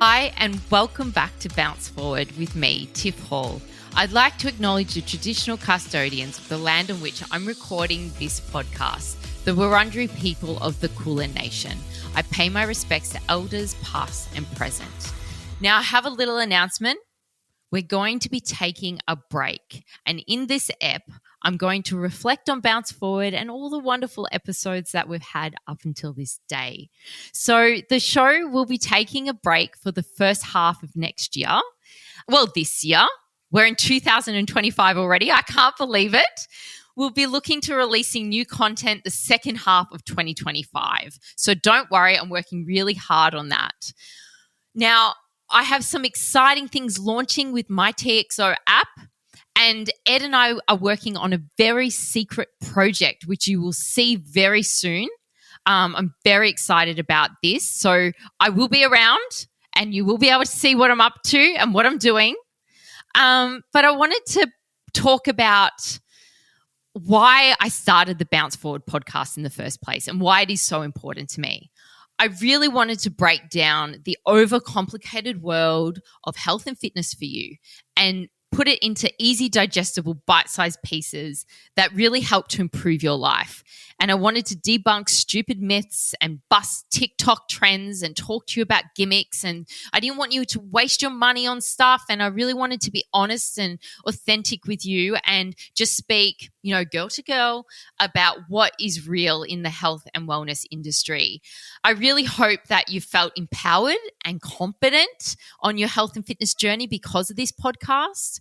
Hi, and welcome back to Bounce Forward with me, Tiff Hall. I'd like to acknowledge the traditional custodians of the land on which I'm recording this podcast, the Wurundjeri people of the Kulin Nation. I pay my respects to elders past and present. Now, I have a little announcement. We're going to be taking a break, and in this ep, I'm going to reflect on Bounce Forward and all the wonderful episodes that we've had up until this day. So the show will be taking a break for the first half of next year. Well, this year. We're in 2025 already. I can't believe it. We'll be looking to releasing new content the second half of 2025. So don't worry, I'm working really hard on that. Now, I have some exciting things launching with my TXO app. And Ed and I are working on a very secret project, which you will see very soon. I'm very excited about this. So I will be around and you will be able to see what I'm up to and what I'm doing. But I wanted to talk about why I started the Bounce Forward podcast in the first place and why it is so important to me. I really wanted to break down the overcomplicated world of health and fitness for you and put it into easy, digestible, bite-sized pieces that really help to improve your life. And I wanted to debunk stupid myths and bust TikTok trends and talk to you about gimmicks. And I didn't want you to waste your money on stuff. And I really wanted to be honest and authentic with you and just speak, girl to girl about what is real in the health and wellness industry. I really hope that you felt empowered and confident on your health and fitness journey because of this podcast.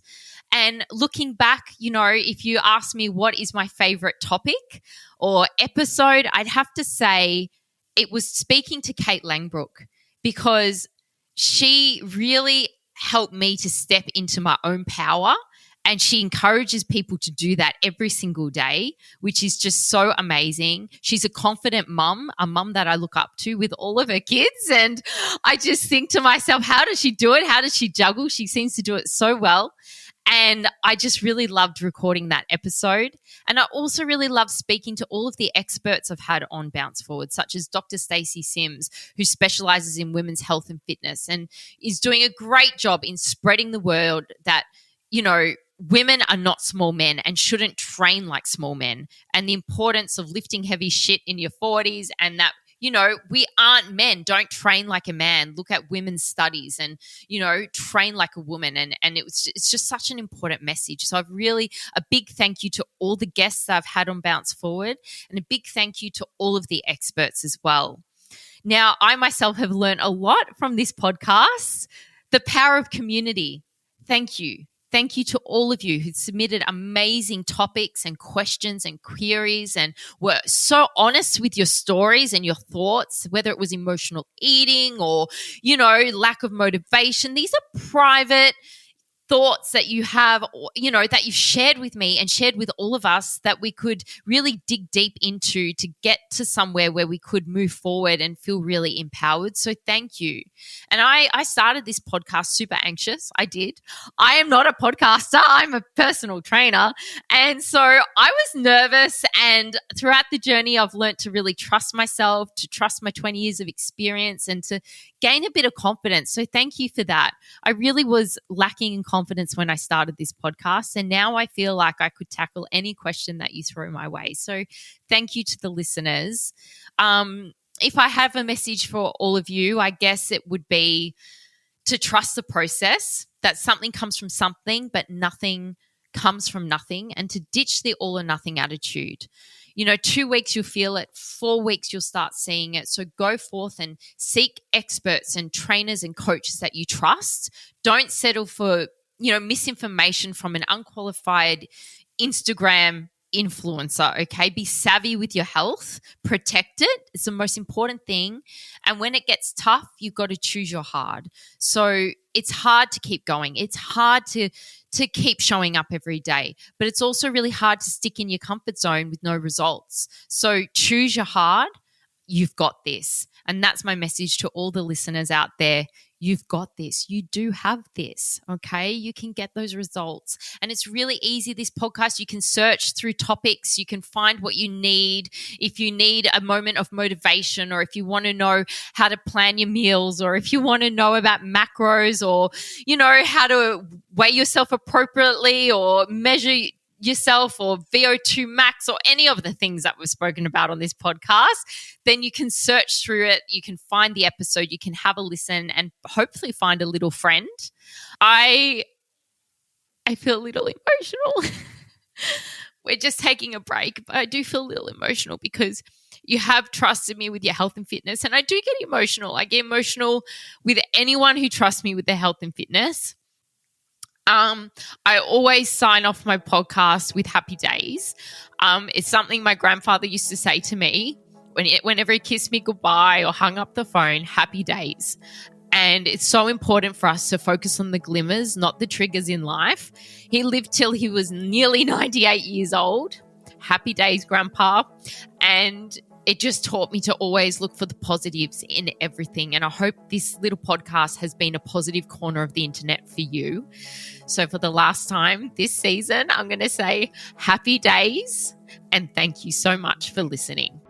And looking back, if you ask me what is my favorite topic or episode, I'd have to say it was speaking to Kate Langbrook because she really helped me to step into my own power. And she encourages people to do that every single day, which is just so amazing. She's a confident mum, a mum that I look up to with all of her kids. And I just think to myself, how does she do it? How does she juggle? She seems to do it so well. And I just really loved recording that episode. And I also really love speaking to all of the experts I've had on Bounce Forward, such as Dr. Stacey Sims, who specializes in women's health and fitness and is doing a great job in spreading the word that, women are not small men and shouldn't train like small men, and the importance of lifting heavy shit in your 40s and that, we aren't men. Don't train like a man. Look at women's studies and, train like a woman. And it's just such an important message. So a big thank you to all the guests that I've had on Bounce Forward and a big thank you to all of the experts as well. Now, I myself have learned a lot from this podcast. The power of community. Thank you. Thank you to all of you who submitted amazing topics and questions and queries and were so honest with your stories and your thoughts, whether it was emotional eating or, lack of motivation. These are private thoughts that you have, that you've shared with me and shared with all of us that we could really dig deep into to get to somewhere where we could move forward and feel really empowered. So thank you. And I started this podcast super anxious. I did. I am not a podcaster. I'm a personal trainer. And so I was nervous, and throughout the journey, I've learned to really trust myself, to trust my 20 years of experience and to gain a bit of confidence. So thank you for that. I really was lacking in confidence when I started this podcast, and now I feel like I could tackle any question that you throw my way. So thank you to the listeners. If I have a message for all of you, I guess it would be to trust the process, that something comes from something, but nothing comes from nothing, and to ditch the all or nothing attitude. 2 weeks you'll feel it, 4 weeks you'll start seeing it. So go forth and seek experts and trainers and coaches that you trust. Don't settle for, misinformation from an unqualified Instagram influencer, okay? Be savvy with your health, protect it. It's the most important thing. And when it gets tough, you've got to choose your hard. So it's hard to keep going. It's hard to keep showing up every day, but it's also really hard to stick in your comfort zone with no results. So choose your hard. You've got this. And that's my message to all the listeners out there. You've got this. You do have this, okay? You can get those results. And it's really easy, this podcast. You can search through topics. You can find what you need. If you need a moment of motivation, or if you want to know how to plan your meals, or if you want to know about macros, or, how to weigh yourself appropriately or measure yourself, or VO2 max, or any of the things that we've spoken about on this podcast, then you can search through it. You can find the episode, you can have a listen, and hopefully find a little friend. I feel a little emotional. We're just taking a break, but I do feel a little emotional because you have trusted me with your health and fitness, and I do get emotional. I get emotional with anyone who trusts me with their health and fitness. I always sign off my podcast with happy days. It's something my grandfather used to say to me whenever he kissed me goodbye or hung up the phone, happy days. And it's so important for us to focus on the glimmers, not the triggers in life. He lived till he was nearly 98 years old. Happy days, Grandpa. And it just taught me to always look for the positives in everything. And I hope this little podcast has been a positive corner of the internet for you. So for the last time this season, I'm going to say happy days and thank you so much for listening.